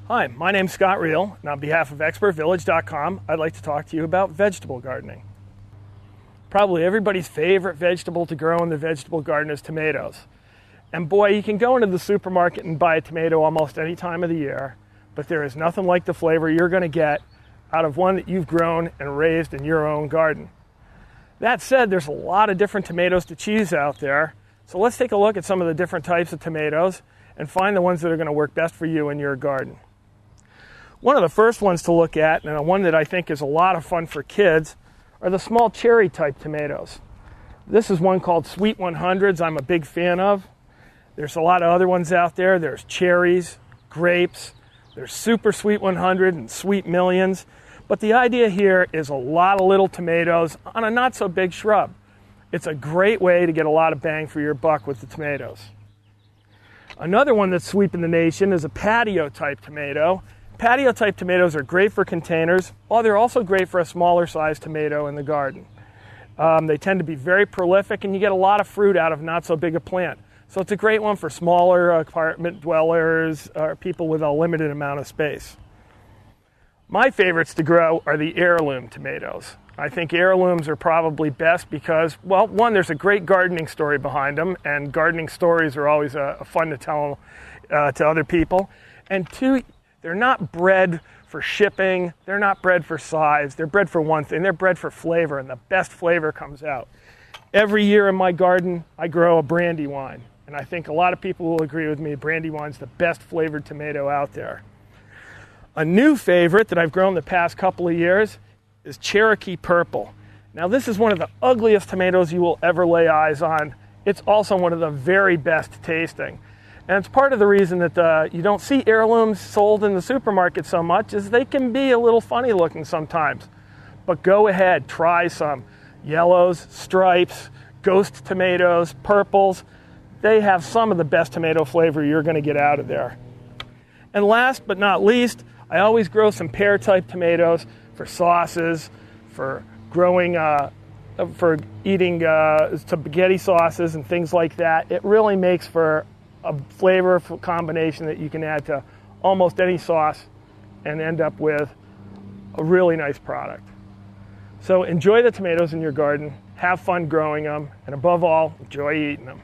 Hi, my name's Scott Reel, and on behalf of ExpertVillage.com, I'd like to talk to you about vegetable gardening. Probably everybody's favorite vegetable to grow in the vegetable garden is tomatoes. And boy, you can go into the supermarket and buy a tomato almost any time of the year, but there is nothing like the flavor you're going to get out of one that you've grown and raised in your own garden. That said, there's a lot of different tomatoes to choose out there, so let's take a look at some of the different types of tomatoes and find the ones that are going to work best for you in your garden. One of the first ones to look at, and one that I think is a lot of fun for kids, are the small cherry type tomatoes. This is one called Sweet 100s I'm a big fan of. There's a lot of other ones out there. There's cherries, grapes, there's Super Sweet 100 and Sweet Millions. But the idea here is a lot of little tomatoes on a not so big shrub. It's a great way to get a lot of bang for your buck with the tomatoes. Another one that's sweeping the nation is a patio type tomato. Patio type tomatoes are great for containers, or they're also great for a smaller sized tomato in the garden. They tend to be very prolific and you get a lot of fruit out of not so big a plant. So it's a great one for smaller apartment dwellers or people with a limited amount of space. My favorites to grow are the heirloom tomatoes. I think heirlooms are probably best because, well, one, there's a great gardening story behind them, and gardening stories are always fun to tell to other people. And two, they're not bred for shipping, they're not bred for size, they're bred for one thing, they're bred for flavor, and the best flavor comes out. Every year in my garden, I grow a Brandywine, and I think a lot of people will agree with me, Brandywine's the best flavored tomato out there. A new favorite that I've grown the past couple of years is Cherokee Purple. Now this is one of the ugliest tomatoes you will ever lay eyes on. It's also one of the very best tasting. And it's part of the reason that you don't see heirlooms sold in the supermarket so much is they can be a little funny looking sometimes. But go ahead, try some. Yellows, stripes, ghost tomatoes, purples. They have some of the best tomato flavor you're going to get out of there. And last but not least, I always grow some pear type tomatoes for sauces, for growing, for eating spaghetti sauces and things like that. It really makes for a flavor combination that you can add to almost any sauce and end up with a really nice product. So enjoy the tomatoes in your garden, have fun growing them, and above all, enjoy eating them.